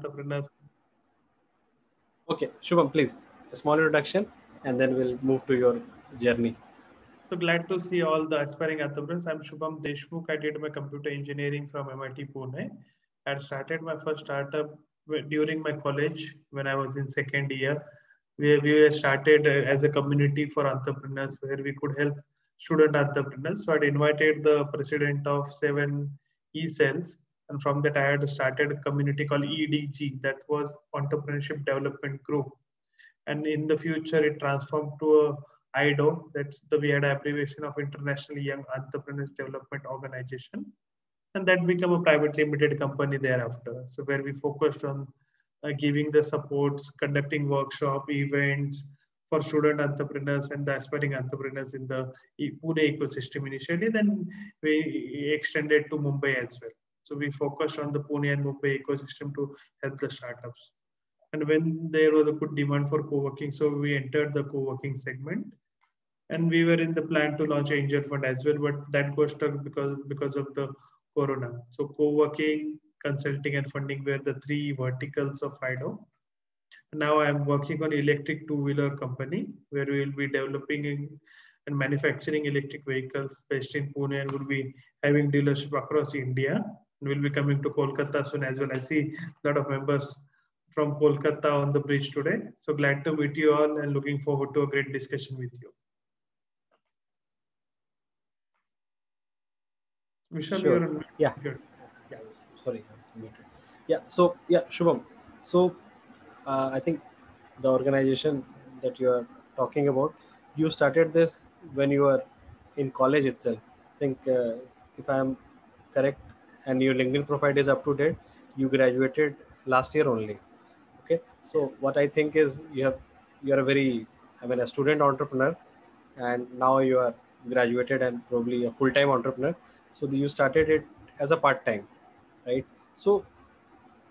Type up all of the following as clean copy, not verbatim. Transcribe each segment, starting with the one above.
entrepreneurs. Okay, Shubham, please, a small introduction, and then we'll move to your journey. So glad to see all the aspiring entrepreneurs. I'm Shubham Deshmukh. I did my computer engineering from MIT Pune. I started my first startup during my college when I was in second year. We were started as a community for entrepreneurs where we could help student entrepreneurs. So I invited the president of 7 eCells, and from that I had started a community called EDG, that was Entrepreneurship Development Group. And in the future it transformed to a IDO, that's the weird abbreviation of International Young Entrepreneurs Development Organization, and that became a private limited company thereafter. So where we focused on giving the supports, conducting workshop events for student entrepreneurs and the aspiring entrepreneurs in the Pune ecosystem initially. Then we extended to Mumbai as well. So we focused on the Pune and Mumbai ecosystem to help the startups. And when there was a good demand for co-working, so we entered the co-working segment. And we were in the plan to launch angel fund as well, but that got stuck because of the corona. So co-working, consulting, and funding were the three verticals of FIDO. Now I'm working on electric two-wheeler company where we will be developing and manufacturing electric vehicles based in Pune, and will be having dealership across India. And we'll be coming to Kolkata soon as well. I see a lot of members from Kolkata on the bridge today. So glad to meet you all and looking forward to a great discussion with you. Vishal, Sure. you're Yeah. good. Yeah. Sorry, I was muted. Yeah. So yeah, Shubham. So I think the organization that you are talking about, you started this when you were in college itself. I think if I am correct, and your LinkedIn profile is up to date, you graduated last year only. Okay. So what I think is you are a very, I mean, a student entrepreneur, and now you are graduated and probably a full-time entrepreneur. So you started it as a part-time, right? So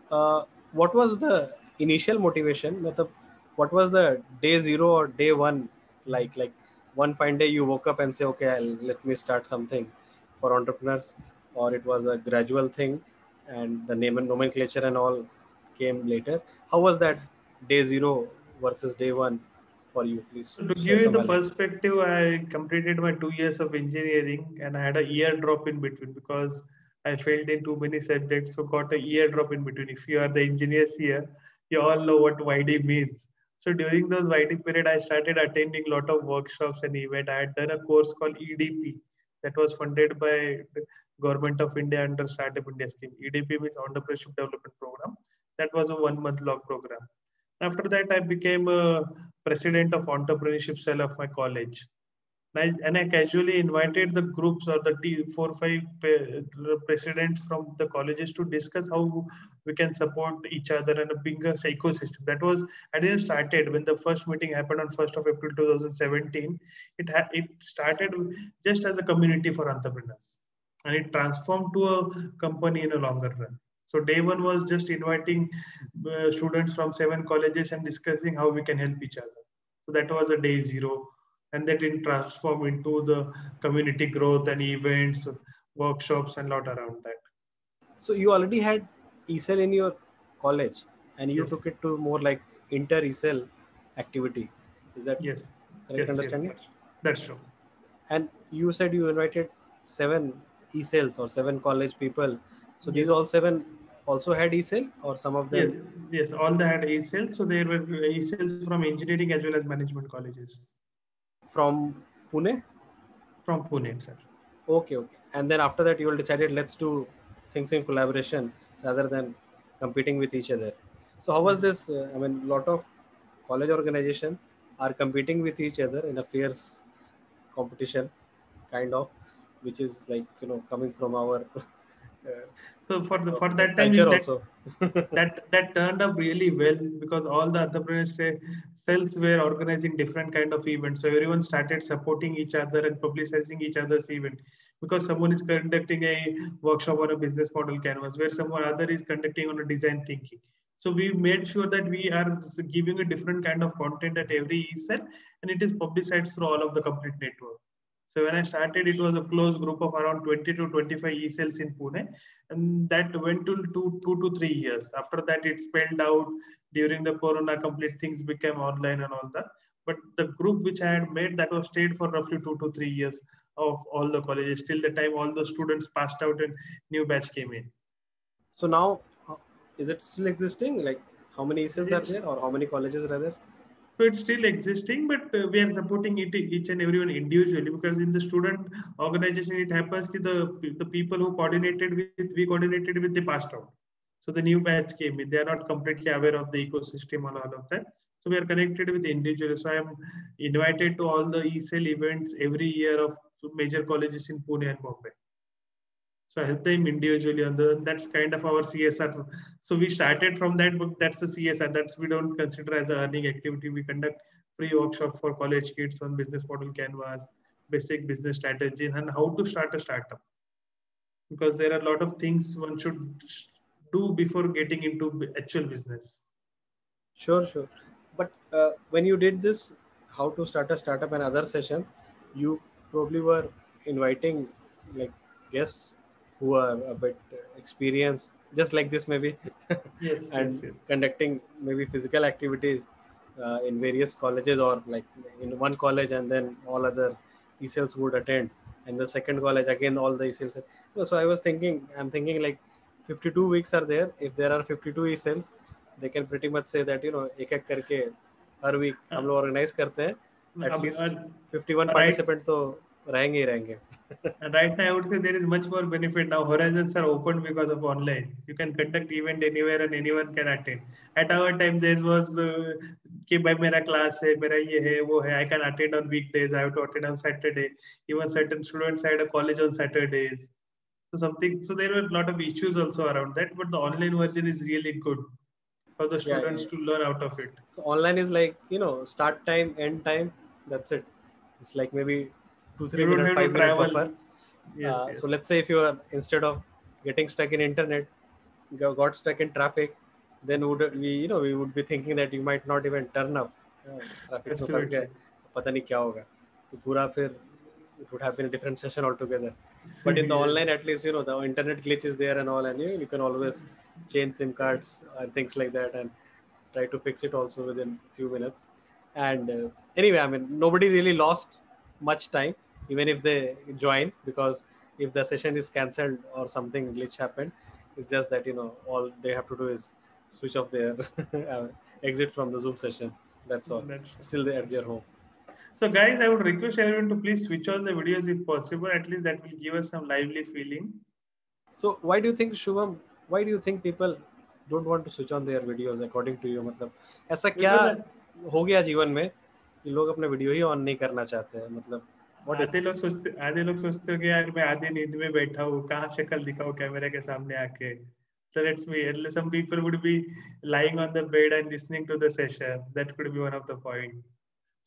what was the initial motivation? What was the day zero or day one like? Like one fine day you woke up and say, okay, let me start something for entrepreneurs, or it was a gradual thing, and the name and nomenclature and all came later. How was that day zero versus day one for you? Please So to share give you some the highlight. perspective, I completed my 2 years of engineering and I had a year drop in between because I failed in too many subjects. So got a year drop in between. If you are the engineers here, you all know what YD means. So during those YD period, I started attending a lot of workshops and events. I had done a course called EDP that was funded by the Government of India under Startup India scheme. EDP means Entrepreneurship Development Program. That was a 1 month long program. After that, I became a president of entrepreneurship cell of my college. And I casually invited the groups or the 4 or 5 presidents from the colleges to discuss how we can support each other and bring us ecosystem. That was I didn't started when the first meeting happened on 1st of April 2017. It started just as a community for entrepreneurs, and it transformed to a company in a longer run. So day one was just inviting students from 7 colleges and discussing how we can help each other. So that was a day zero, and that didn't transform into the community growth and events, workshops, and lot around that. So you already had ESL in your college, and you Yes, took it to more like inter ESL activity. Is that yes, correct yes, yes. understanding? That's true. And you said you invited 7 ESLs or 7 college people. So these Yes, all 7 also had ESL, or some of yes, them yes. All that had A-cells. So there were A-cells from engineering as well as management colleges from Pune? from Pune itself. Okay, okay. And then after that, you all decided, let's do things in collaboration rather than competing with each other. So how was Yes. this? I mean, lot of college organization are competing with each other in a fierce competition, kind of, which is like, coming from our So for that time culture that also. that turned up really well because all the entrepreneurs cells were organizing different kind of events. So everyone started supporting each other and publicizing each other's event because someone is conducting a workshop on a business model canvas where someone other is conducting on a design thinking. So we made sure that we are giving a different kind of content at every ESL, and it is publicized through all of the complete network. So when I started, it was a close group of around 20 to 25 e-cells in Pune, and that went to 2 to 3 years. After that, it spelled out during the Corona. Complete things became online and all that. But the group which I had made, that was stayed for roughly 2 to 3 years of all the colleges till the time all the students passed out and new batch came in. So now, is it still existing? Like, how many cells are Yes. there, or how many colleges are there? So it's still existing, but we are supporting it each and everyone individually, because in the student organization it happens that the people who coordinated with we coordinated with, they passed out. So the new batch came in. They are not completely aware of the ecosystem and all of that. So we are connected with individuals. So I am invited to all the ESL events every year of major colleges in Pune and Bombay. So I help them individually, and that's kind of our CSR. So we started from that book. That's the CSR. That's we don't consider as a earning activity. We conduct free workshop for college kids on business model canvas, basic business strategy, and how to start a startup. Because there are a lot of things one should do before getting into actual business. Sure, sure. But when you did this, how to start a startup and other session, you probably were inviting like guests who are a bit experienced, just like this maybe, Yes, yes, and yes. conducting maybe physical activities in various colleges, or like in one college and then all other ECLs would attend, and the second college again all the ECLs. So I'm thinking like 52 weeks are there. If there are 52 ECLs, they can pretty much say that एक एक करके हर week हम लोग organise करते हैं, at least 51 Right. Participant तो रहेंगे ही रहेंगे. And right now, I would say there is much more benefit now. Horizons are open because of online. You can conduct event anywhere and anyone can attend. At our time, there was कि भाई मेरा class है, मेरा ये है, वो है. I can attend on weekdays. I have to attend on Saturday. Even certain students had a college on Saturdays. So something. So there were a lot of issues also around that. But the online version is really good for the Yeah, students to learn out of it. so online is like start time, end time, that's it. It's like maybe 2 3 You don't minute, have to 5 minute travel. buffer. Yes, yes. So let's say if you are, instead of getting stuck in internet, got stuck in traffic, then we would be thinking that you might not even turn up. Traffic में फंस गए, Absolutely. पता नहीं क्या होगा, तो पूरा फिर it would have been a different session altogether. But in the Yes. online, at least the internet glitch is there and all, and you can always change SIM cards and things like that, and try to fix it also within few minutes. And anyway, I mean, nobody really lost much time, even if they join, because if the session is cancelled or something glitch happened, it's just that all they have to do is switch off their exit from the Zoom session. That's all. That's Still they at their home. So guys, I would request everyone to please switch on the videos if possible. At least that will give us some lively feeling. So why do you think, Shubham, why do you think people don't want to switch on their videos according to you? मतलब ऐसा क्या Because हो गया जीवन में कि लोग अपने वीडियो ही ऑन नहीं करना चाहते हैं? मतलब what is it? आधे लोग सोचते हो कि यार मैं आधे नींद में बैठा हूँ, कहाँ शक्ल दिखाऊं कैमरे के सामने आके. So let's be. Some people would be lying on the bed and listening to the session. That could be one of the point.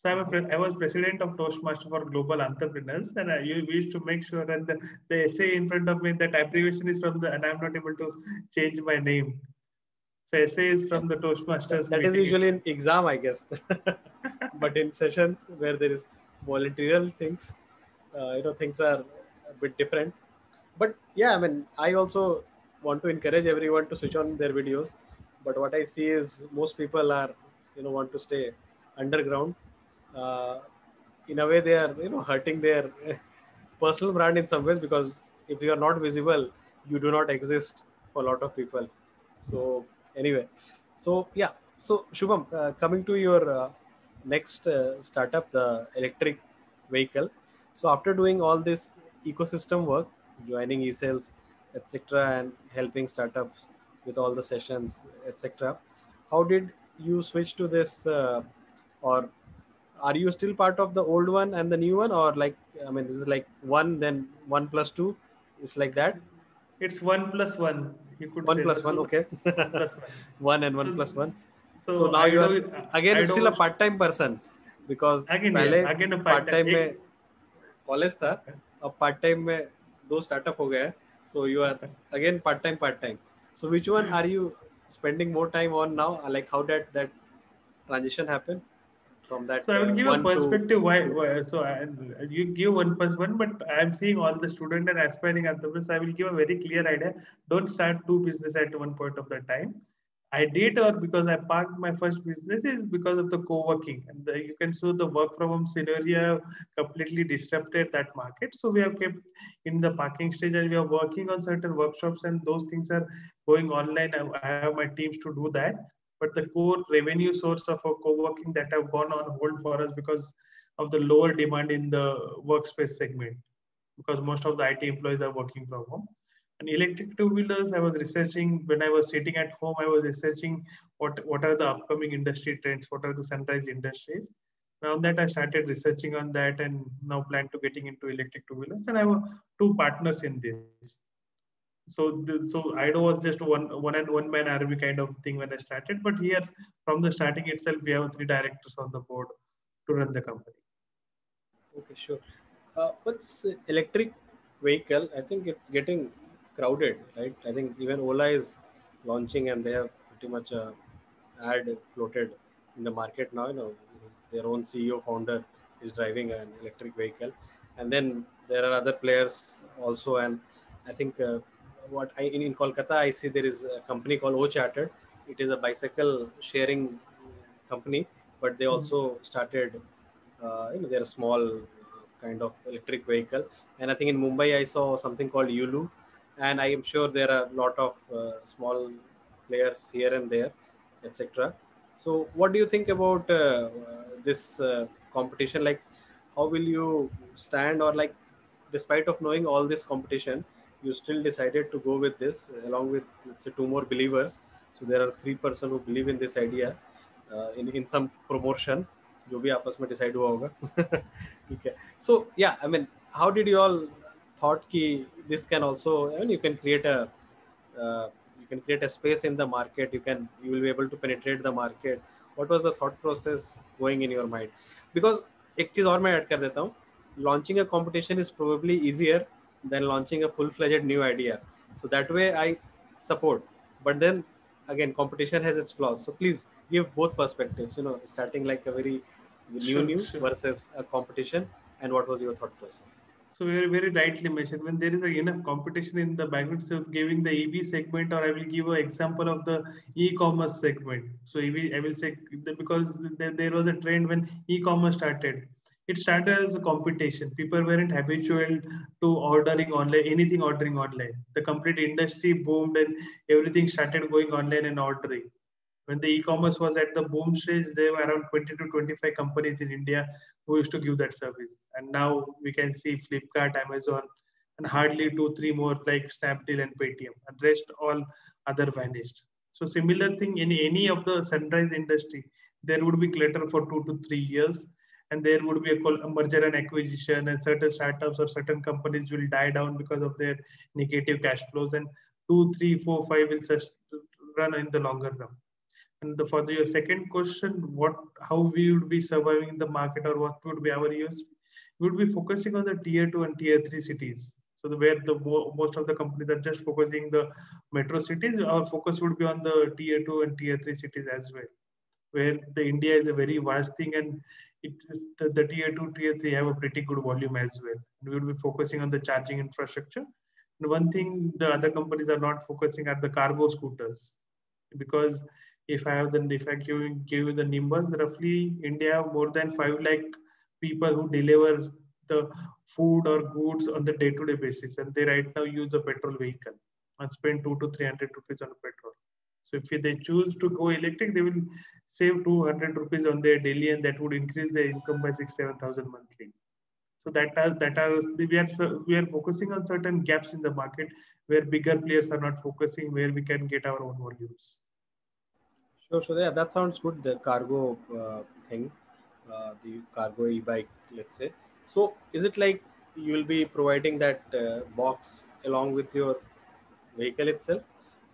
So I was president of Toastmaster for Global Entrepreneurs, and we used to make sure that the essay in front of me, that abbreviation is from the, and I'm not able to change my name. So essay is Yeah. from the Toastmasters That is meeting. usually in exam, I guess. But in sessions where there is voluntary things, things are a bit different. But yeah, I mean, I also want to encourage everyone to switch on their videos. But what I see is most people are, want to stay underground. Uh, in a way, they are, hurting their personal brand in some ways, because if you are not visible, you do not exist for a lot of people. So anyway, so yeah, so Shubham, coming to your next startup, the electric vehicle. So after doing all this ecosystem work, joining e-sales, etc., and helping startups with all the sessions, etc., how did you switch to this, or are you still part of the old one and the new one, or like, I mean, this is like one, then 1+2, it's like that? It's 1+1. You could One say plus that. one, So okay. 1+1. One and one So, plus one. So so now I you are do. again I still a do. part-time person, because Again, पहले yeah. Again a part part-time. Time में college था, अब part time में दो startup हो गया है. So you are again part time. So which one are you spending more time on now? Like, how did that transition happen? from that So I will give a 1 to perspective why so you give 1+1, but I am seeing all the student and aspiring entrepreneurs. I will give a very clear idea. Don't start two business at one point of the time. I did, or because I parked my first business is because of the co-working, and you can see the work from home scenario completely disrupted that market. So we have kept in the parking stage, and we are working on certain workshops, and those things are going online. I have my teams to do that, but the core revenue source of a co-working that have gone on hold for us because of the lower demand in the workspace segment, because most of the IT employees are working from home. And electric two-wheelers, I was researching when I was sitting at home. I was researching what are the upcoming industry trends, what are the sunrise industries. Now that I started researching on that, and now plan to getting into electric two-wheelers, and I have two partners in this. So IDO was just one man army kind of thing when I started. But here, from the starting itself, we have three directors on the board to run the company. Okay, sure. But this electric vehicle, I think it's getting crowded, right? I think even Ola is launching, and they have pretty much ad floated in the market now. Their own CEO founder is driving an electric vehicle, and then there are other players also. And I think in Kolkata, I see there is a company called O Chartered. It is a bicycle sharing company, but they also started. They're a small kind of electric vehicle. And I think in Mumbai, I saw something called Yulu, and I am sure there are a lot of small players here and there, etc. So, what do you think about this competition? Like, how will you stand, or like, despite of knowing all this competition, you still decided to go with this along with, let's say, two more believers. So there are three person who believe in this idea in some promotion, जो भी आपस में decide हुआ होगा. ठीक है. So yeah, I mean, how did you all thought कि this can also, I mean, uh, you can create a space in the market, you will be able to penetrate the market. What was the thought process going in your mind? Because एक चीज और मैं add कर देता हूँ, launching a competition is probably easier than launching a full-fledged new idea. So that way I support. But then again, competition has its flaws. So please give both perspectives, starting like a very new Sure. versus a competition, and what was your thought process? So very rightly mentioned. When there is enough competition in the background, so giving the EV segment, or I will give an example of the e-commerce segment. So EV, I will say because there was a trend when e-commerce started. It started as a competition. People weren't habitual to ordering online. The complete industry boomed, and everything started going online and ordering. When the e-commerce was at the boom stage, there were around 20 to 25 companies in India who used to give that service. And now we can see Flipkart, Amazon, and hardly two, three more like Snapdeal and Paytm. And rest all other vanished. So similar thing in any of the sunrise industry, there would be clutter for 2 to 3 years, and there would be a merger and acquisition, and certain startups or certain companies will die down because of their negative cash flows, and 2, 3, 4, 5 will just run in the longer run. And for your second question, how we would be surviving in the market, or what would be our use? We would be focusing on the tier 2 and tier 3 cities. So where most of the companies are just focusing the metro cities, our focus would be on the tier 2 and tier 3 cities as well, where the India is a very vast thing, and it is the tier 2, tier 3 have a pretty good volume as well. And we will be focusing on the charging infrastructure. And one thing the other companies are not focusing are the cargo scooters, because if I give you the numbers, roughly India have more than 5 lakh people who delivers the food or goods on the day-to-day basis, and they right now use a petrol vehicle and spend 200 to 300 rupees on petrol. So if they choose to go electric, they will save 200 rupees on their daily, and that would increase their income by 6-7 thousand monthly. So we are focusing on certain gaps in the market where bigger players are not focusing, where we can get our own volumes. Sure, sure. Yeah, that sounds good. The cargo thing, the cargo e-bike, let's say. So, is it like you will be providing that box along with your vehicle itself?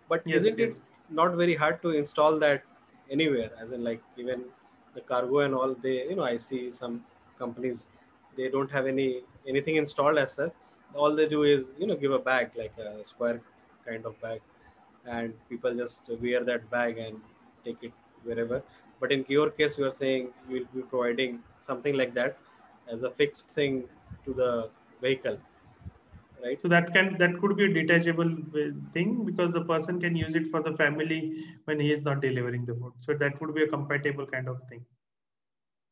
But Yes, isn't it yes. not very hard to install that anywhere? As in, like, even the cargo and all, I see some companies, they don't have anything installed as such. All they do is, give a bag, like a square kind of bag, and people just wear that bag and take it wherever. But in your case, you are saying you will be providing something like that as a fixed thing to the vehicle, right? So that could be a detachable thing, because the person can use it for the family when he is not delivering the food. So that would be a compatible kind of thing.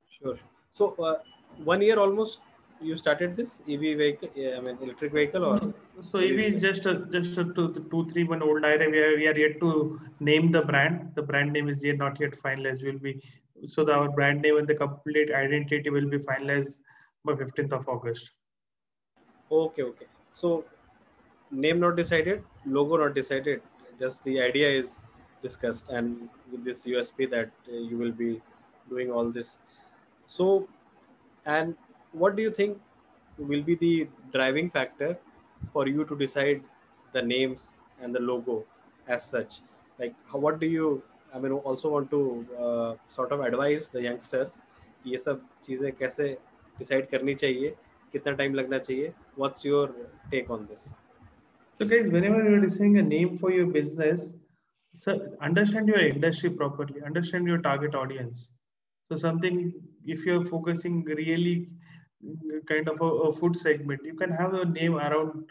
Sure, sure. So 1 year almost you started this EV vehicle, I mean electric vehicle, or No, so very EV is recent? just a 2 3 month old idea. We are yet to name the brand. The brand name is yet not yet finalized. Will be so our brand name and the complete identity will be finalized by 15th of August. Okay, okay. So name not decided, logo not decided. Just the idea is discussed, and with this USP that you will be doing all this. So, and what do you think will be the driving factor for you to decide the names and the logo as such? Like, what do you? I mean, also want to sort of advise the youngsters. ये सब चीजें कैसे decide करनी चाहिए, कितना time लगना चाहिए? What's your take on this? So guys, whenever you are deciding a name for your business, so understand your industry properly, understand your target audience. So something, if you're focusing really kind of a food segment, you can have a name around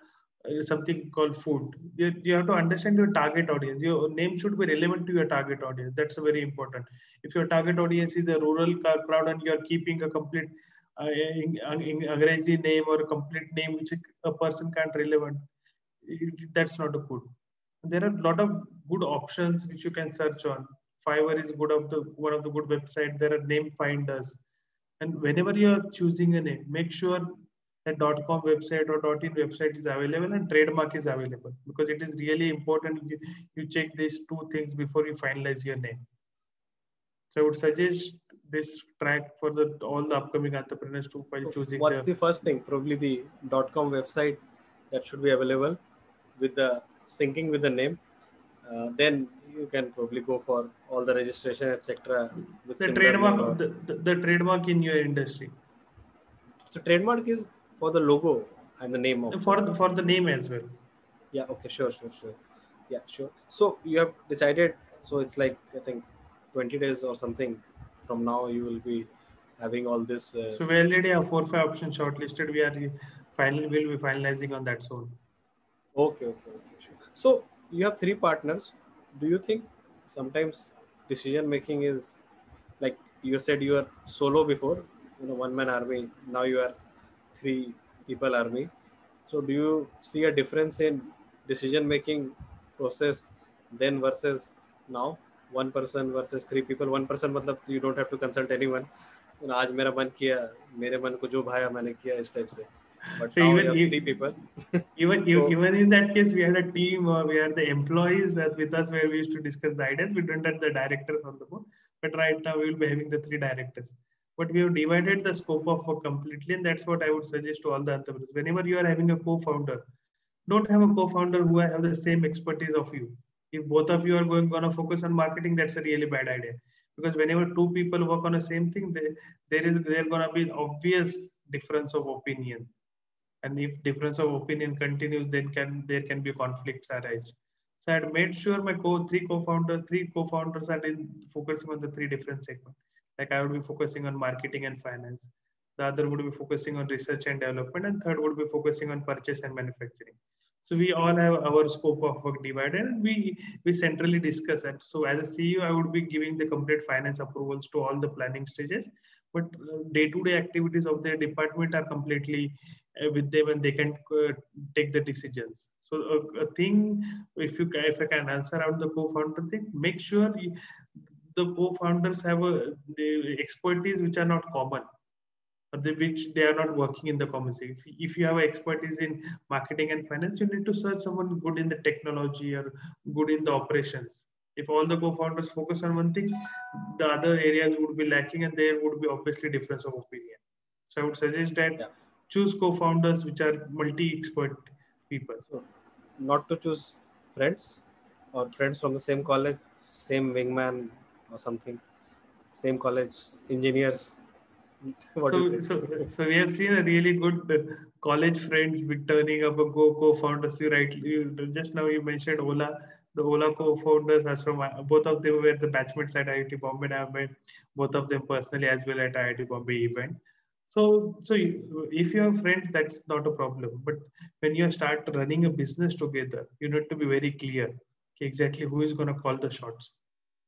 something called food. You have to understand your target audience. Your name should be relevant to your target audience. That's very important. If your target audience is a rural crowd and you're keeping a complete Angrezi name or a complete name which a person can't relevant, that's not a good. There are a lot of good options which you can search on. Fiverr is good of the one of the good website. There are name finders, and whenever you are choosing a name, make sure that .com website or .in website is available and trademark is available, because it is really important you check these two things before you finalize your name. So I would suggest this track for the all the upcoming entrepreneurs to while choosing What's the. the first thing? Probably the .com website that should be available with the syncing with the name. Then you can probably go for all the registration, etc. with The similar name. Or trademark, the trademark in your industry, so trademark is for the logo and the name of the. for the name as well. Yeah. Okay. Sure. Sure. Sure. Yeah. Sure. So you have decided. So it's like I think 20 days or something from now you will be having all this. So we already have 4 5 options shortlisted. We are finally will be finalizing on that soon. Okay, okay, okay, sure. So you have three partners. Do you think sometimes decision making is like you said you are solo before, one man army. Now you are three people army. So do you see a difference in decision making process then versus now? One person versus three people. One person मतलब you don't have to consult anyone. आज मेरा मन किया, मेरे मन को जो भाया मैंने किया इस टाइप से. But So now you have three people. So even in that case, we had a team or we had the employees with us where we used to discuss the ideas. We don't have the directors on the board, but right now we will be having the 3 directors. But we have divided the scope of work completely, and that's what I would suggest to all the entrepreneurs. Whenever you are having a co-founder, don't have a co-founder who have the same expertise of you. If both of you are gonna focus on marketing, that's a really bad idea. Because whenever two people work on the same thing, there gonna be an obvious difference of opinion, and if difference of opinion continues, then there can be conflicts arise. So I had made sure my three co-founders are focusing on the three different segments. Like I would be focusing on marketing and finance, the other would be focusing on research and development, and third would be focusing on purchase and manufacturing. So we all have our scope of work divided, and we centrally discuss it. So as a CEO, I would be giving the complete finance approvals to all the planning stages, but day-to-day activities of their department are completely with them, and they can take the decisions. So a thing, if I can answer out the co-founder thing, make sure the co-founders have the expertise which are not common, or which they are not working in the common. If you have expertise in marketing and finance, you need to search someone good in the technology or good in the operations. If all the co-founders focus on one thing, the other areas would be lacking, and there would be obviously difference of opinion. So I would suggest that yeah. choose co-founders which are multi-expert people. So not to choose friends or friends from the same college, same wingman or something, same college, engineers. What do you So, think? so we have seen a really good college friends with turning up a co-founders. You just now you mentioned Ola. The Ola co-founders are from, both of them were the batchmates at IIT Bombay, and I've met both of them personally as well at IIT Bombay event. So if you have friends, that's not a problem. But when you start running a business together, you need to be very clear exactly who is going to call the shots.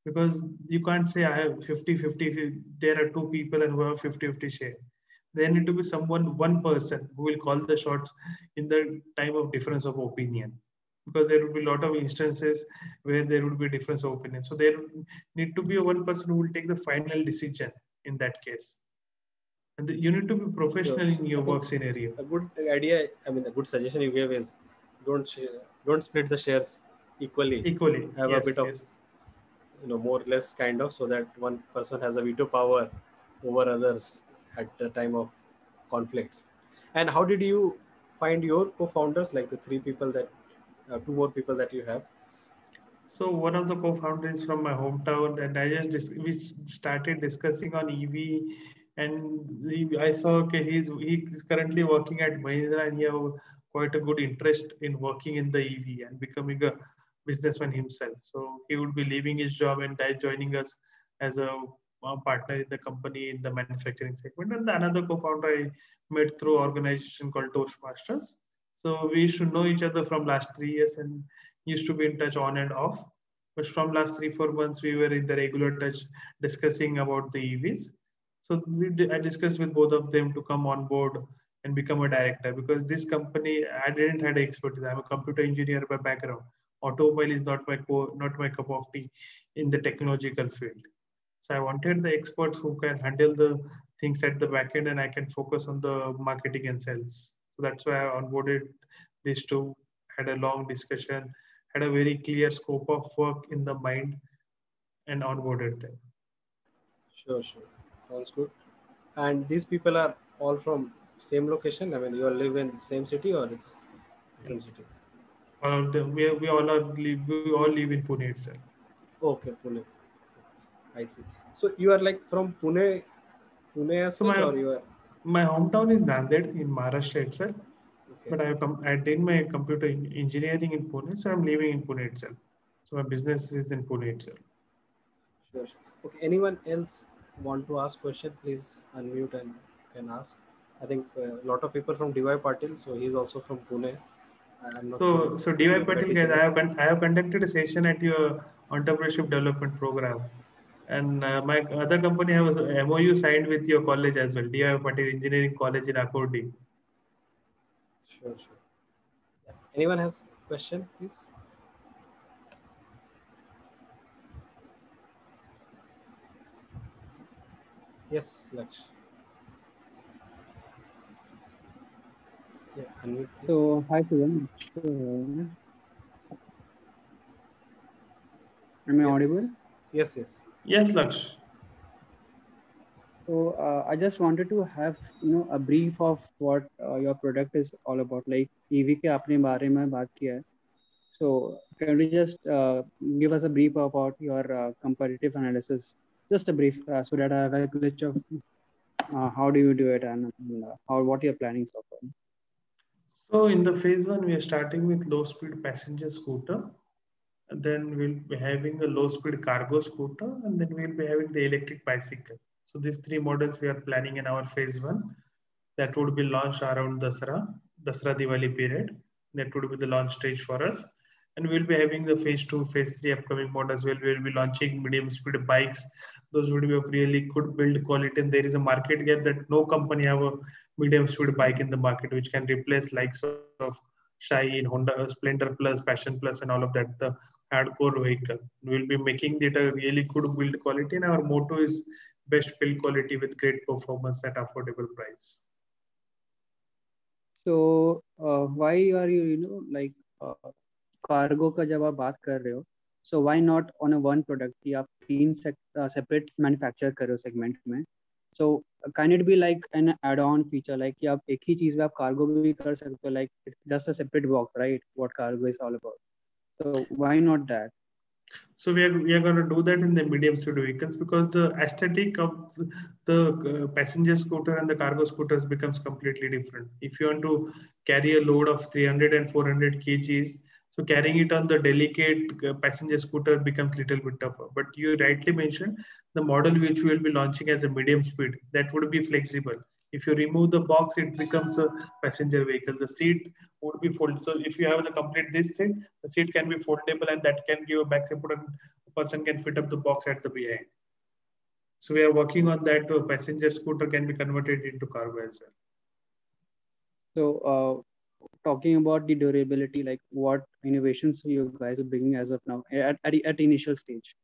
Because you can't say I have 50-50 if there are two people and who have 50-50 share. There need to be one person who will call the shots in the time of difference of opinion. Because there will be a lot of instances where there would be difference of opinion. So there need to be one person who will take the final decision in that case. And you need to be professional in I your think work scenario. a good idea, I mean, a good suggestion you gave is don't split the shares equally. Equally, Have a yes, bit of, yes. more or less kind of, so that one person has a veto power over others at the time of conflicts. And how did you find your co-founders, like the three people that, two more people that you have? So one of the co-founders from my hometown, and we started discussing on EV, and I saw okay, he's currently working at Mahindra, and he have quite a good interest in working in the EV and becoming a businessman himself. So he would be leaving his job and joining us as a partner in the company in the manufacturing segment. And another co-founder I met through organization called Toastmasters. So we used to know each other from last 3 years and used to be in touch on and off. But from last 3-4 months, we were in the regular touch discussing about the EVs. So I discussed with both of them to come on board and become a director, because this company I didn't had expertise. I'm a computer engineer by background. Automobile is not my cup of tea in the technological field. So I wanted the experts who can handle the things at the back end, and I can focus on the marketing and sales. So that's why I onboarded these two, had a long discussion, had a very clear scope of work in the mind, and onboarded them. Sure, sure. Sounds good. And these people are all from same location? I mean, you all live in same city or it's different city? All of them, we all live in Pune itself. Okay, Pune. I see. So you are like from Pune as So such, or you are my hometown is Nanded in Maharashtra itself, okay? but I did my computer engineering in Pune, so I'm living in Pune itself. So my business is in Pune itself. Sure, sure. Okay. Anyone else want to ask question? Please unmute and can ask. I think a lot of people from DY Patil, so he's also from Pune. I'm not sure if So DY we met Patil each guys, other. I have conducted a session at your entrepreneurship development program, and my other company has a MOU signed with your college as well, DY Patil Engineering College in Akurdi. Sure, sure. Yeah. Anyone has question, please? Yes, Laksh. Yeah, unmute, please. So, hi, Shivam. Am I audible? Yes, yes. Yes, Laksh. So, I just wanted to have a brief of what your product is all about. Like EV के आपने बारे में बात किया है. So, can you just give us a brief about your comparative analysis? Just a brief, so that I have a picture of how do you do it and what you're planning so far. So in the phase one, we are starting with low speed passenger scooter. And then we'll be having a low speed cargo scooter, and then we'll be having the electric bicycle. So these three models we are planning in our phase one. That would be launched around Dasra Diwali period. That would be the launch stage for us. And we'll be having the phase two, phase three upcoming models where we'll be launching medium speed bikes. Those would be of really good build quality. And there is a market gap that no company have a medium speed bike in the market, which can replace likes of Shine, Honda, Splendor Plus, Passion Plus, and all of that. The hardcore vehicle. We'll be making it a really good build quality. And our motto is best build quality with great performance at affordable price. So, why are you like cargo का जब आप बात कर रहे हो, so why not on a one product कि आप तीन separate manufacture कर रहे हो segment में? So can it be like an add-on feature, like कि आप एक ही चीज में आप cargo भी कर सकते हो, like it's just a separate box, right? What cargo is all about. So why not that? So we are going to do that in the medium speed vehicles, because the aesthetic of the passenger scooter and the cargo scooters becomes completely different. If you want to carry a load of 300 and 400 kgs, So carrying it on the delicate passenger scooter becomes little bit tougher. But you rightly mentioned the model which we will be launching as a medium speed, that would be flexible. If you remove the box, it becomes a passenger vehicle. The seat would be folded. So if you have the complete this seat, the seat can be foldable and that can give a back support and a person can fit up the box at the behind. So we are working on that. Passenger scooter can be converted into cargo as well. So talking about the durability, like what innovations you guys are bringing as of now at initial stage?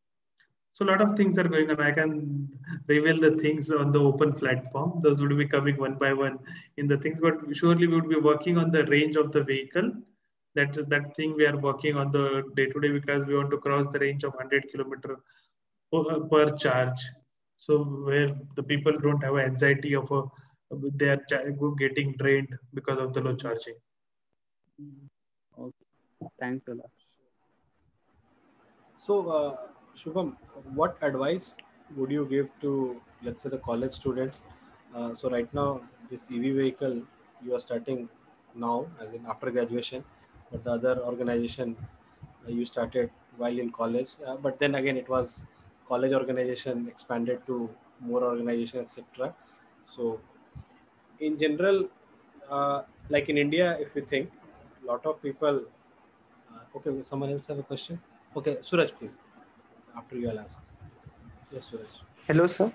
So a lot of things are going on. I can reveal the things on the open platform. Those would be coming one by one in the things, but surely we would be working on the range of the vehicle. That thing we are working on the day to day because we want to cross the range of 100 kilometer per charge. So where the people don't have anxiety of they are getting drained because of the low charging. Okay. Thanks a lot. So, Shubham, what advice would you give to, let's say, the college students? So right now, this EV vehicle you are starting now, as in after graduation, but the other organization you started while in college. But then again, it was college organization expanded to more organization, etc. So, in general, like in India, if you think, a lot of people. Okay, someone else have a question. Okay, Suraj, please. After you, I'll ask. Yes, Suraj. Hello, sir.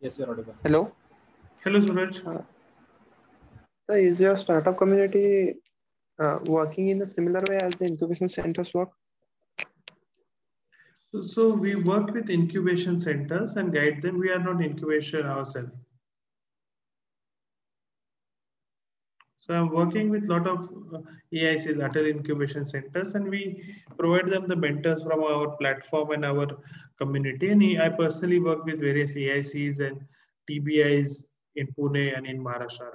Yes, you're audible. Hello. Hello, Suraj. Sir, is your startup community working in a similar way as the incubation centers work? So we work with incubation centers and guide them. We are not incubation ourselves. So I'm working with a lot of AICs, Atal Incubation Centers, and we provide them the mentors from our platform and our community. And I personally work with various AICs and TBIs in Pune and in Maharashtra.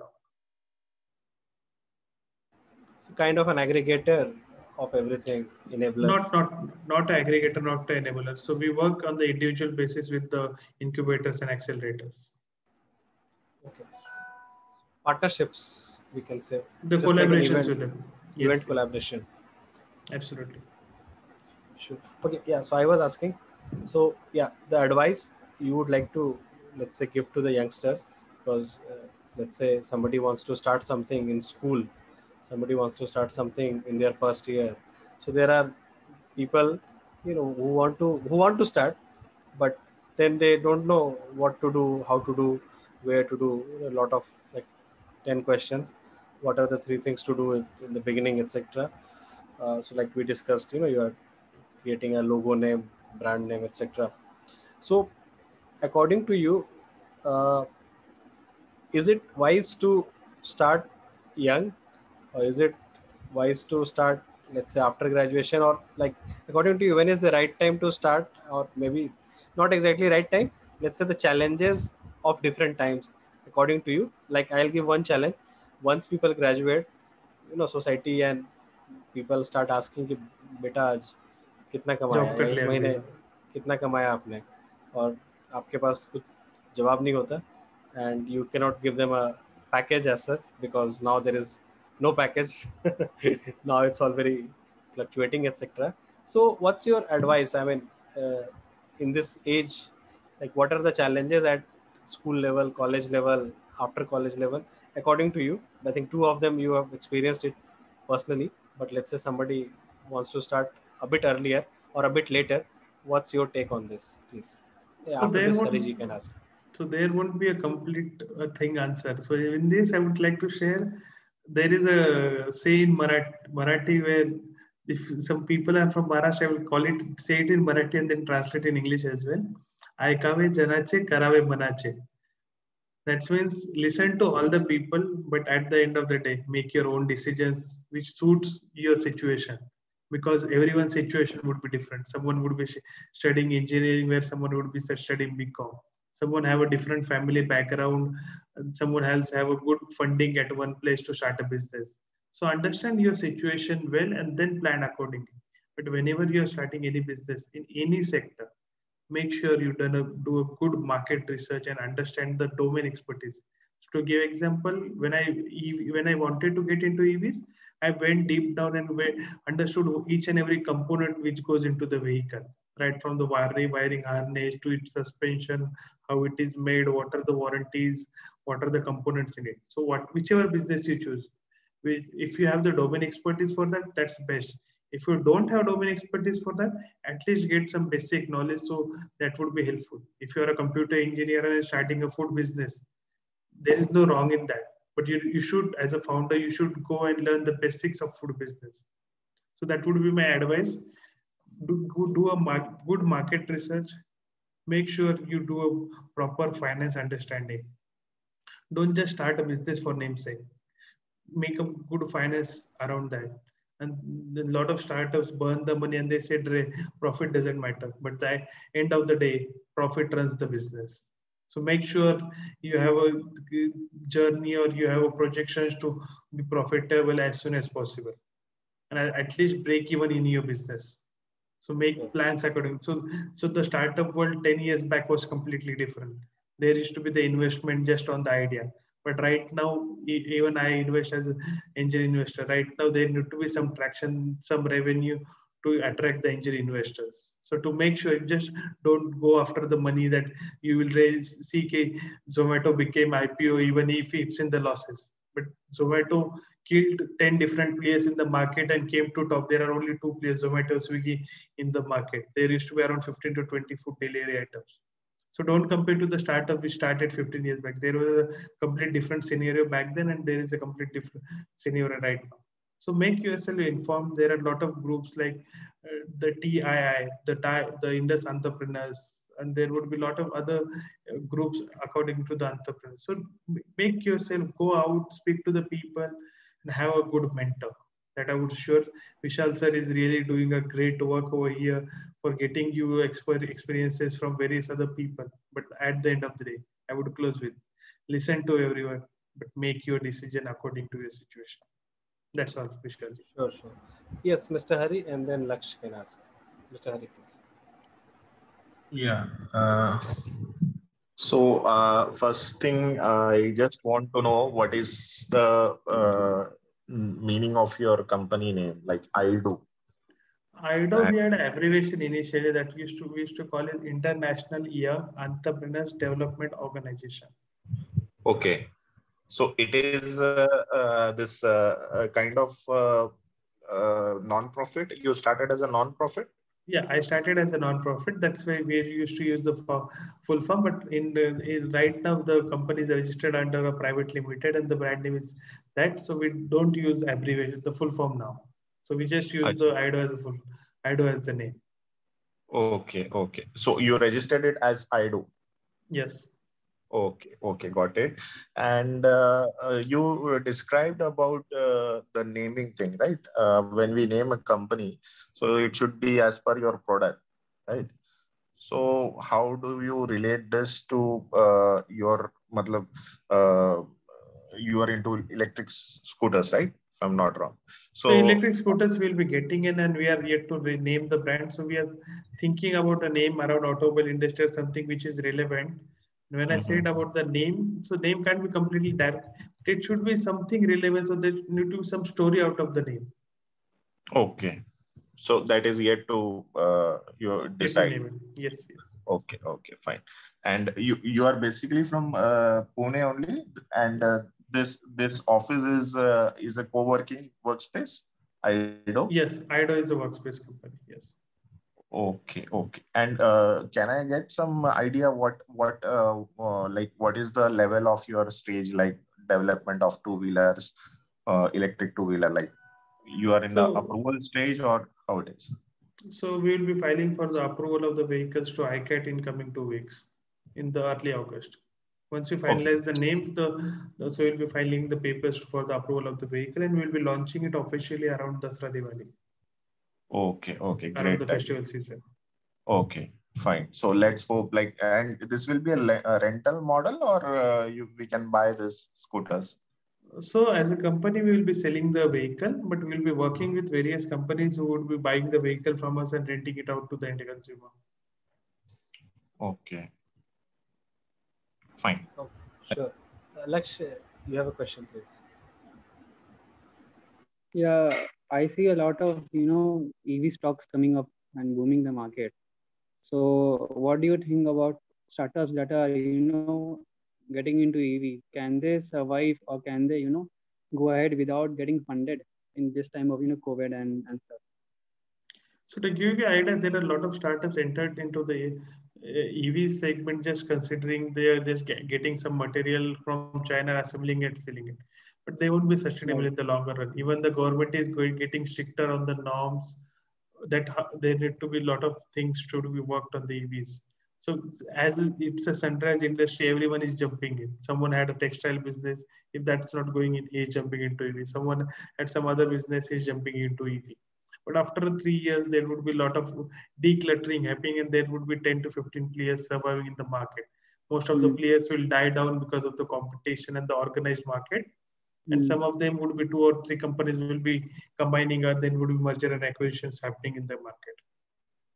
So kind of an aggregator of everything, enabler. Not aggregator, not enabler. So we work on the individual basis with the incubators and accelerators. Okay. Partnerships, we can say. The Just like collaborations event, with them. event Yes. collaboration. Absolutely. Sure. Okay. Yeah. So I was asking. So yeah, the advice you would like to, let's say, give to the youngsters, because let's say somebody wants to start something in school, somebody wants to start something in their first year. So there are people, who want to start, but then they don't know what to do, how to do, where to do. A lot of like 10 questions. What are the 3 things to do in the beginning, etc. So like we discussed, you are creating a logo name, brand name, etc. So according to you, uh, is it wise to start young, or is it wise to start, let's say, after graduation, or like according to you, when is the right time to start, or maybe not exactly right time, let's say the challenges of different times according to you? Like I'll give one challenge. Once people graduate, society and people start asking कि बेटा आज कितना कमाया Job या कर इस लिया महीने अभी। कितना कमाया आपने, और आपके पास कुछ जवाब नहीं होता, and you cannot give them a package as such because now there is no package. Now it's all very fluctuating, etc. So what's your advice? I mean, uh, in this age, like what are the challenges at school level, college level, after college level, according to you? I think 2 of them you have experienced it personally, but let's say somebody wants to start a bit earlier or a bit later. What's your take on this, please? Yeah, So after there this, won't, Hariji can ask. so there won't be a complete thing answer. So in this, I would like to share. There is a say in Marathi where if some people are from Maharashtra, I will call it, say it in Marathi and then translate in English as well. Aikawe janache, karave manache. That means listen to all the people, but at the end of the day, make your own decisions which suits your situation. Because everyone's situation would be different. Someone would be studying engineering, where someone would be studying BCom. Someone have a different family background, and someone else have a good funding at one place to start a business. So understand your situation well and then plan accordingly. But whenever you're starting any business in any sector, make sure you do a good market research and understand the domain expertise. So to give example, when I wanted to get into EVs, I went deep down and understood each and every component which goes into the vehicle, right from the wiring harness to its suspension, how it is made, what are the warranties, what are the components in it. So whichever business you choose, if you have the domain expertise for that, that's best. If you don't have domain expertise for that, at least get some basic knowledge, so that would be helpful. If you're a computer engineer and starting a food business, there is no wrong in that, but you should, as a founder, you should go and learn the basics of food business. So that would be my advice. Do a good market research. Make sure you do a proper finance understanding. Don't just start a business for namesake. Make a good finance around that. And a lot of startups burn the money and they said profit doesn't matter. But at the end of the day, profit runs the business. So make sure you have a journey or you have a projections to be profitable as soon as possible, and at least break even in your business. So make plans according. So the startup world 10 years back was completely different. There used to be the investment just on the idea. But right now, even I invest as an angel investor. Right now, there need to be some traction, some revenue to attract the angel investors. So to make sure, just don't go after the money that you will raise. CK Zomato became IPO even if it's in the losses. But Zomato killed 10 different players in the market and came to top. There are only two players, Zomato, Swiggy, in the market. There used to be around 15 to 20 food delivery items. So don't compare to the startup which started 15 years back. There was a complete different scenario back then, and there is a complete different scenario right now. So make yourself informed. There are a lot of groups like the TII, the Indus Entrepreneurs, and there would be a lot of other groups according to the entrepreneurs. So make yourself go out, speak to the people, and have a good mentor. That I would sure Vishal sir is really doing a great work over here for getting you experiences from various other people. But at the end of the day, I would close with listen to everyone, but make your decision according to your situation. That's all, Vishal. Sure, sure. Yes, Mr. Hari, and then Laksh can ask. Mr. Hari, please. Yeah. First thing, I just want to know what is the meaning of your company name, like IDO. IDO, we had an abbreviation initially that we used to call it International Young Entrepreneurs Development Organization. Okay. So it is this kind of non-profit. You started as a non-profit? Yeah, I started as a non-profit. That's why we used to use the full form. But right now, the company is registered under a private limited, and the brand name is that. So we don't use abbreviation, the full form now. So we just use the IDO as IDO as the name. Okay, okay. So you registered it as IDO. Yes. Okay, okay, got it. And you described about the naming thing, right? When we name a company, so it should be as per your product, right? So how do you relate this to your, you are into electric scooters, right? If I'm not wrong. So electric scooters will be getting in, and we are yet to rename the brand. So we are thinking about a name around automobile industry or something which is relevant. When I said about the name, so name can't be completely direct. It should be something relevant, so there need to be some story out of the name. Okay, so that is yet to you decide. Yes, yes. Okay, okay, fine. And you are basically from Pune only, and this office is a co-working workspace. IDO. Yes, IDO is a workspace company. Yes. Okay, okay. And can I get some idea what is the level of your stage, like development of two-wheelers, electric two-wheeler? Like you are in the approval stage, or how it is? So we will be filing for the approval of the vehicles to ICAT in coming 2 weeks, in the early August. Once we finalize the name, so we'll be filing the papers for the approval of the vehicle, and we'll be launching it officially around Dasra Diwali. Okay, okay, great. Around the festival season. Okay, fine. So let's hope and this will be a rental model, or we can buy this scooters? So as a company, we will be selling the vehicle, but we'll be working with various companies who would be buying the vehicle from us and renting it out to the end consumer. Okay. Fine. Okay, sure. Laksh, you have a question, please. Yeah, I see a lot of, EV stocks coming up and booming the market. So what do you think about startups that are, getting into EV? Can they survive, or can they, go ahead without getting funded in this time of, COVID and stuff? So to give you an idea, there are a lot of startups entered into the EV segment just considering they are just getting some material from China, assembling it, filling it. But they won't be sustainable Right. in the longer run. Even the government is getting stricter on the norms that there need to be a lot of things to be worked on the EVs. So as it's a sunrise industry, everyone is jumping in. Someone had a textile business. If that's not going in, he's jumping into EV. Someone had some other business, he's jumping into EV. But after 3 years, there would be a lot of decluttering happening, and there would be 10 to 15 players surviving in the market. Most of the players will die down because of the competition and the organized market. And some of them would be 2 or 3 companies will be combining, or then would be merger and acquisitions happening in the market.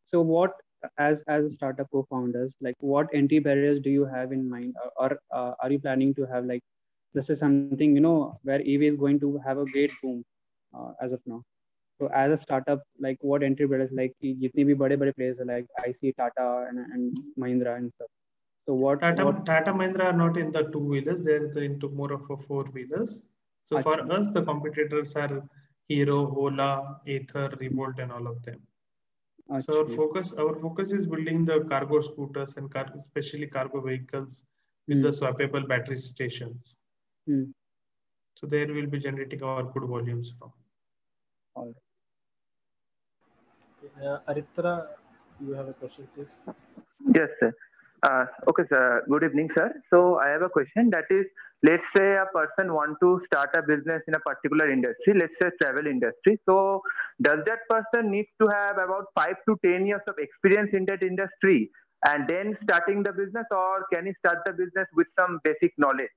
So what, as a startup co-founders, like what entry barriers do you have in mind, or are you planning to have, like, this is something, where EV is going to have a great boom as of now? So as a startup, like what entry barriers, like jitne bhi bade players like I see Tata and Mahindra and stuff. So Tata Mahindra are not in the 2-wheelers; they're into more of a 4-wheelers. So for us, the competitors are Hero, Ola, Ather, Revolt, and all of them. So our focus is building the cargo scooters and especially cargo vehicles with the swappable battery stations. So there will be generating our good volumes from. All right. Aritra, you have a question, please. Yes, sir. Okay, sir. Good evening, sir. So I have a question. That is, let's say a person want to start a business in a particular industry, let's say travel industry. So does that person need to have about 5 to 10 years of experience in that industry and then starting the business, or can he start the business with some basic knowledge?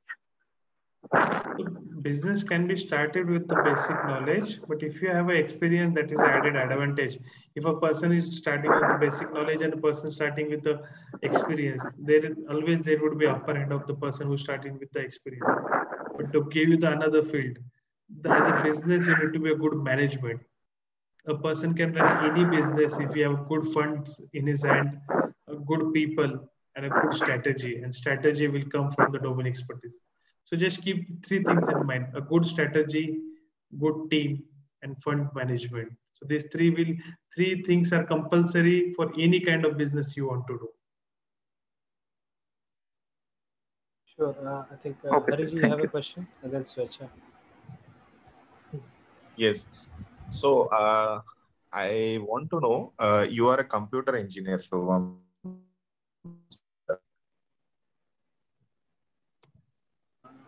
Business can be started with the basic knowledge, but if you have an experience, that is added advantage. If a person is starting with the basic knowledge and a person starting with the experience, there would be upper end of the person who's starting with the experience. But to give you the another field, as a business, you need to be a good management. A person can run any business if you have good funds in his hand, good people, and a good strategy. And strategy will come from the domain expertise. So just keep 3 things in mind: a good strategy, good team, and fund management. So these 3 things are compulsory for any kind of business you want to do. Sure. I think Hariji, you have a question, and then Swechha. Yes. So I want to know, you are a computer engineer, Shubham.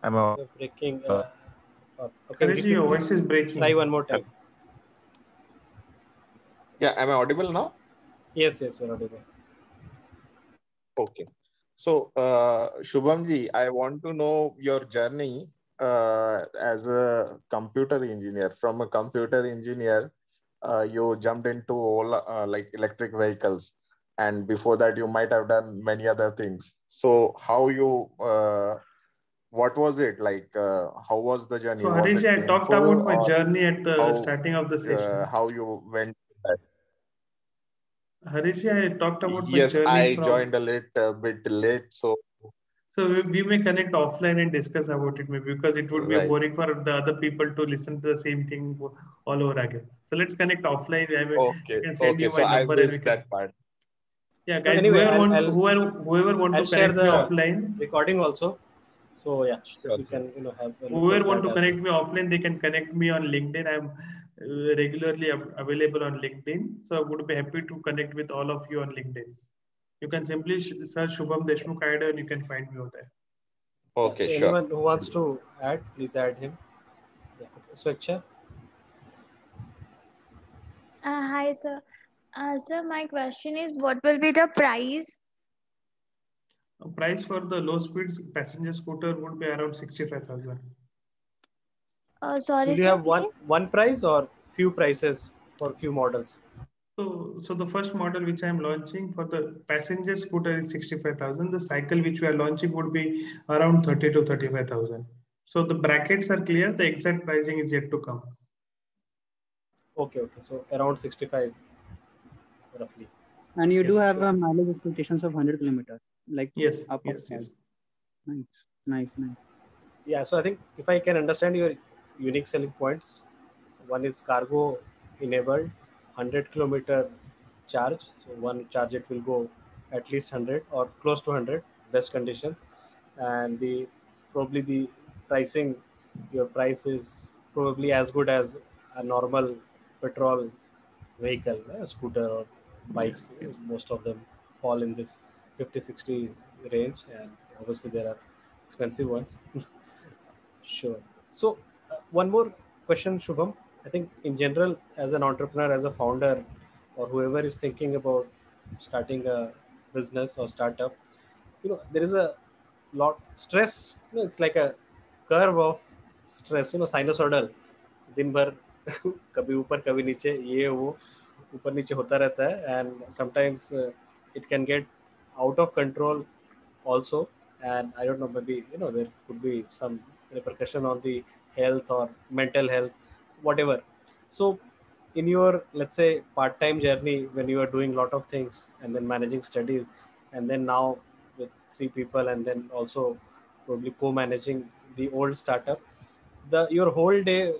You're breaking. Okay, your voice is breaking. Try one more time. Yeah, am I audible now? Yes, you're audible. Okay. So, Shubhamji, I want to know your journey as a computer engineer. From a computer engineer, you jumped into all like electric vehicles, and before that, you might have done many other things. So, how you? What was it like? How was the journey? So, Harish, I talked about my journey at the starting of the session. How you went? Harish, I talked about my yes, journey. I joined a bit late, so we may connect offline and discuss about it, maybe, because it would be boring for the other people to listen to the same thing all over again. So let's connect offline. I can send you my number and we can. That part. Yeah, guys. Anyway, whoever want to connect me offline. Recording also. So yeah, sure. You can have. Whoever want to connect me offline, they can connect me on LinkedIn. I'm regularly available on LinkedIn, so I would be happy to connect with all of you on LinkedIn. You can simply search Shubham Deshmukh ID and you can find me over there. Okay, so sure. Anyone who wants to add, please add him. Yeah. Swechha. Hi, sir. Sir, my question is, what will be the price? Price for the low speed passenger scooter would be around 65,000. Sorry, so you have one price or few prices for few models? So the first model which I am launching for the passenger scooter is 65,000. The cycle which we are launching would be around 30 to 35,000. So the brackets are clear. The exact pricing is yet to come. Okay. So around 65 roughly. And you do Yes, have sure. a mileage expectations of 100 kilometers, like Yes, up of yes, that. yes. Nice. Yeah. So I think if I can understand your unique selling points, one is cargo enabled, 100-kilometer charge. So one charge it will go at least 100 or close to 100, best conditions. And the probably the pricing, your price is probably as good as a normal petrol vehicle, a scooter or bike. Yes, yes. Most of them fall in this 50-60 range, and obviously there are expensive ones. Sure. So, one more question, Shubham. I think in general, as an entrepreneur, as a founder, or whoever is thinking about starting a business or startup, there is a lot stress. It's like a curve of stress. Sinusoidal. दिन भर कभी ऊपर कभी नीचे ये वो ऊपर नीचे होता रहता है, and sometimes it can get out of control also. And I don't know, maybe there could be some repercussion on the health or mental health, whatever. So in your, let's say, part-time journey, when you are doing a lot of things and then managing studies, and then now with 3 people, and then also probably co-managing the old startup, your whole day,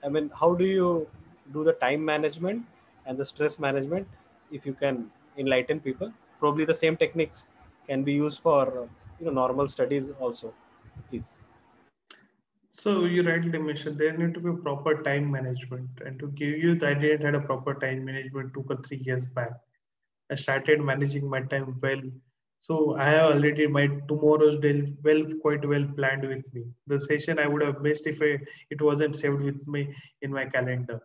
I mean, how do you do the time management and the stress management? If you can enlighten people, probably the same techniques can be used for normal studies also, please. So you rightly mentioned there need to be proper time management. And to give you the idea, I had a proper time management 2 or 3 years back. I started managing my time well. So I have already my tomorrow's day quite well planned with me. The session I would have missed if it wasn't saved with me in my calendar.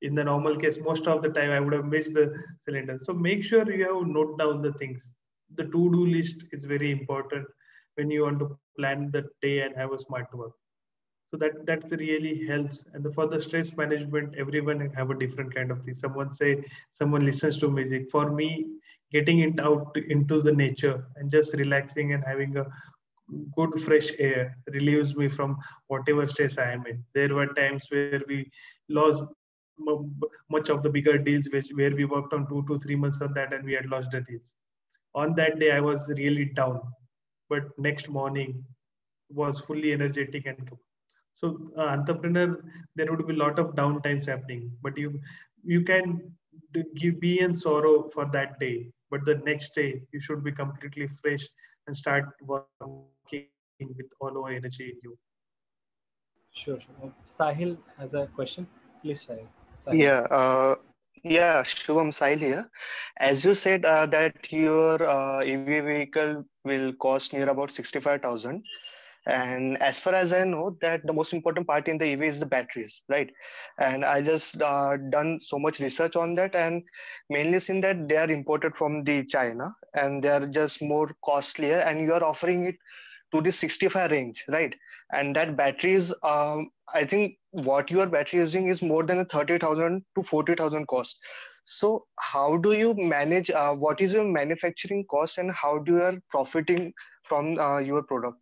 In the normal case, most of the time I would have missed the cylinder. So make sure you have note down the things. The to-do list is very important when you want to plan the day and have a smart work. So that really helps. And for the stress management, everyone have a different kind of thing. Someone listens to music. For me, getting it out into the nature and just relaxing and having a good fresh air relieves me from whatever stress I am in. There were times where we lost much of the bigger deals where we worked on 2 to 3 months on that and we had lost the deals. On that day I was really down, but next morning was fully energetic. And so entrepreneur, there would be a lot of downtimes happening, but you can be in sorrow for that day, but the next day you should be completely fresh and start working with all our energy in you. Sure. Sahil has a question, please. Sahil. Yeah, Shubham, Sahil here. As you said that your EV vehicle will cost near about 65,000. And as far as I know, that the most important part in the EV is the batteries, right? And I just done so much research on that, and mainly seen that they are imported from the China, and they are just more costlier. And you are offering it to the 65 range, right? And that batteries, I think what your battery using is more than a 30,000 to 40,000 cost. So how do you manage? What is your manufacturing cost, and how do you are profiting from your product?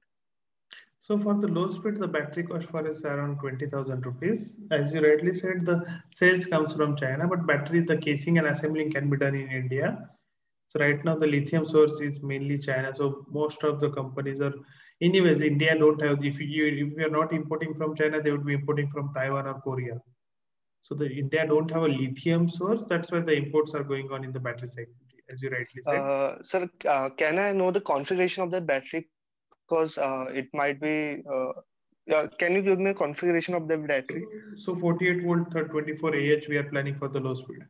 So for the low speed, the battery cost for is around 20,000 rupees. As you rightly said, the sales comes from China, but battery, the casing and assembling can be done in India. So right now the lithium source is mainly China. So most of the companies are, anyways, India don't have, if you are not importing from China, they would be importing from Taiwan or Korea. So the India don't have a lithium source. That's why the imports are going on in the battery segment, as you rightly said. Sir, can I know the configuration of that battery? Because it might be. Can you give me a configuration of the battery? So 48 volt 24 Ah we are planning for the low speed.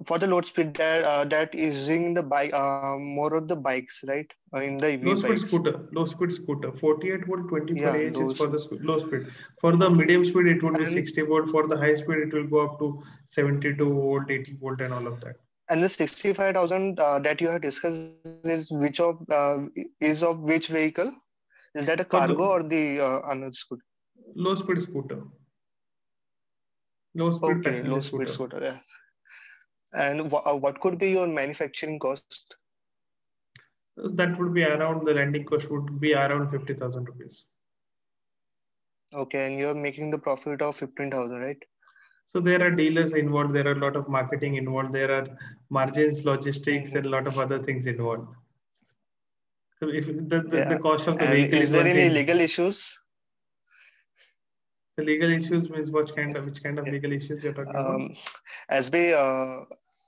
For the low speed, that is using the bike, more of the bikes, right? In the EV bikes. Low speed scooter. 48 volt 24 Yeah, Ah is for the low speed. For the medium speed, it would be 60 volt. For the high speed, it will go up to 72 volt, 80 volt, and all of that. And the 65,000 that you have discussed is of which vehicle? Is that a cargo or the another scooter? Low speed scooter. Low speed Okay, passenger low speed scooter. Yeah. And what could be your manufacturing cost? That would be around, the landing cost would be around 50,000 rupees. Okay, and you're making the profit of 15,000, right? So there are dealers involved. There are a lot of marketing involved. There are margins, logistics, and a lot of other things involved. So if the Yeah. cost of the And vehicle is is there one any thing. legal issues? The legal issues means which kind of Yeah. legal issues you're talking about? As we,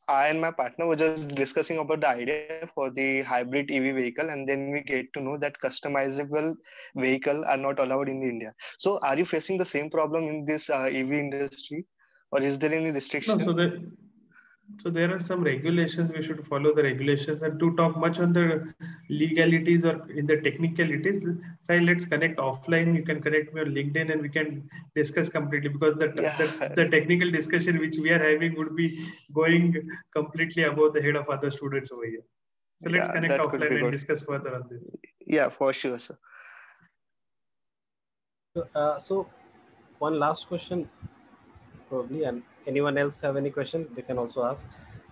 I and my partner were just discussing about the idea for the hybrid EV vehicle, and then we get to know that customizable vehicle are not allowed in India. So, are you facing the same problem in this EV industry, or is there any No, restriction? so there are some regulations. We should follow the regulations. And to talk much on the legalities or in the technicalities, Sai, let's connect offline. You can connect me on LinkedIn and we can discuss completely, because Yeah, the technical discussion which we are having would be going completely above the head of other students over here. So let's yeah, connect that could be offline and good. discuss further on this. Yeah, for sure, sir. So one last question probably, and anyone else have any question, they can also ask.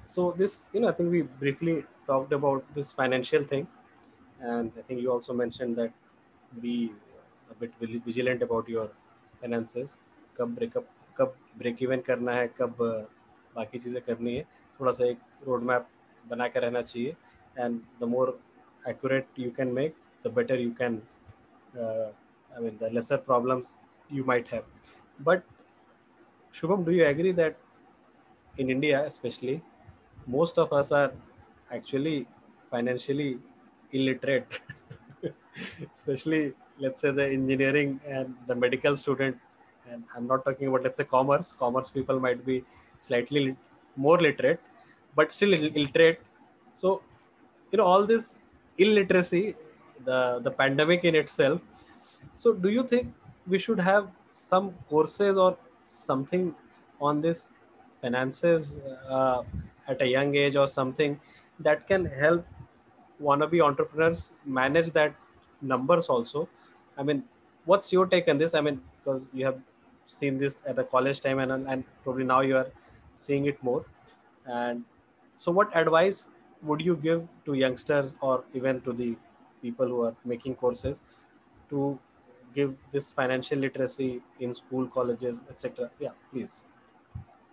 So this, I think we briefly talked about this financial thing, and I think you also mentioned that be a bit vigilant about your finances. कब break even करना है, कब बाकी चीज़ें करनी है, थोड़ा सा एक रोड मैप बना कर रहना चाहिए. And the more accurate you can make, the better you can, the lesser problems you might have. But Shubham, do you agree that in India especially, most of us are actually financially illiterate? Especially, let's say, the engineering and the medical student, and I'm not talking about, let's say, commerce people might be slightly more literate, but still illiterate. So all this illiteracy, the pandemic in itself. So do you think we should have some courses or something on this finances at a young age, or something that can help wannabe entrepreneurs manage that numbers also? I mean, what's your take on this? I mean, because you have seen this at the college time, and probably now you are seeing it more. And so what advice would you give to youngsters, or even to the people who are making courses, to give this financial literacy in school, colleges, etc.? Yeah, please.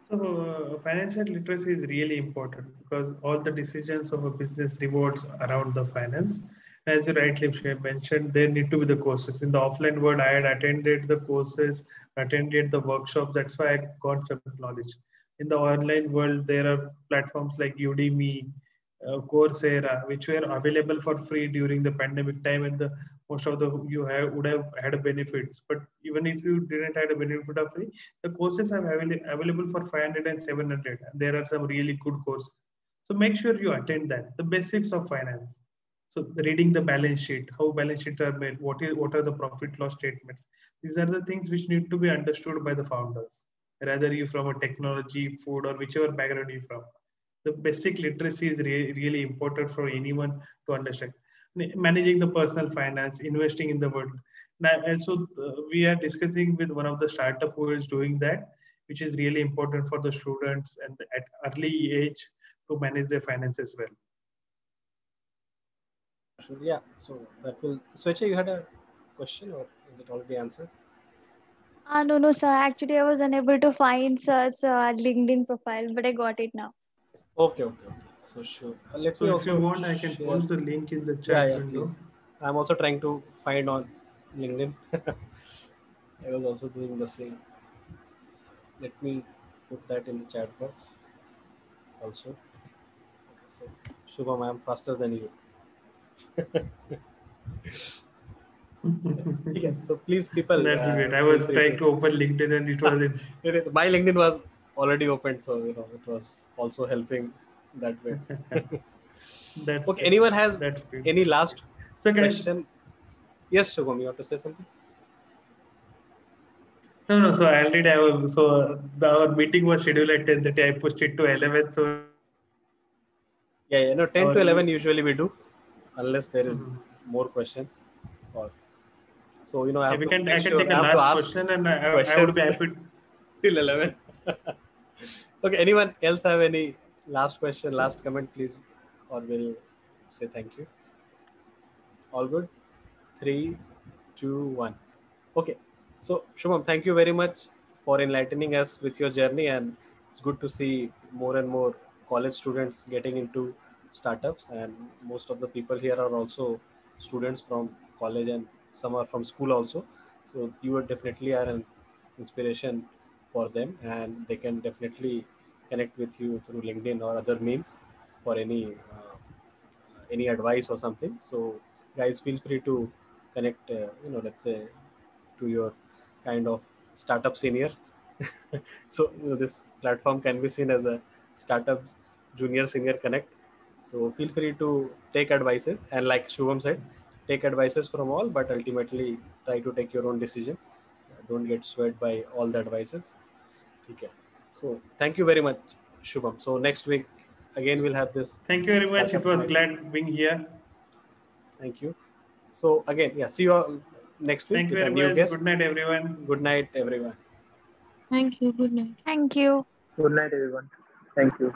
So financial literacy is really important, because all the decisions of a business revolves around the finance. As you rightly mentioned, there need to be the courses. In the offline world, I had attended the courses, attended the workshops. That's why I got some knowledge. In the online world, there are platforms like Udemy, Coursera, which were available for free during the pandemic time, and the most of the would have had a benefits. But even if you didn't have a benefit of free, the courses are available for 500 and 700, and there are some really good courses. So make sure you attend that. The basics of finance. So reading the balance sheet, how balance sheets are made, what are the profit loss statements. These are the things which need to be understood by the founders, rather you from a technology, food, or whichever background you from. The basic literacy is really important for anyone to understand. Managing the personal finance, investing in the world. Now, also, we are discussing with one of the startup who is doing that, which is really important for the students and at early age to manage their finances well. Sure. Yeah. So that will. Swechha, you had a question, or is it already answered? No, sir. Actually, I was unable to find sir's LinkedIn profile, but I got it now. Okay. So sure. Let So me if also you want, I can share. post the link in the chat window. Please. I'm also trying to find on LinkedIn. I was also doing the same. Let me put that in the chat box also. Okay, so Shubham, I am faster than you. Yeah, so please, people. That's great. I was trying to open LinkedIn and it was in. My LinkedIn was already opened, so it was also helping that way. That's okay. Anyone has any last question? Yes, Shubham, you have to say something? No. So I already have. So our meeting was scheduled at 10:30. I pushed it to 11. So yeah. No, 10 to 11 usually we do, unless there is more questions. Or so I have I can take a last question, and I would be happy till 11. Okay. Anyone else have any last question, last comment, please, or we'll say thank you. All good. 3, 2, 1. Okay. So Shubham, thank you very much for enlightening us with your journey, and it's good to see more and more college students getting into startups, and most of the people here are also students from college and some are from school also. So you are definitely are an inspiration for them, and they can definitely connect with you through LinkedIn or other means for any advice or something. So guys, feel free to connect, let's say, to your kind of startup senior. So this platform can be seen as a startup junior senior connect. So feel free to take advices, and like Shubham said, take advices from all, but ultimately try to take your own decision. Don't get swayed by all the advices. Okay. So thank you very much, Shubham. So next week again we'll have this. Thank you very much. startup It was meeting. glad being here. Thank you. So again, yeah, see you all next week Thank you with a very new much. guest. Good night, everyone. Good night, everyone. Thank you. Good night. Thank you. Good night, everyone. Thank you.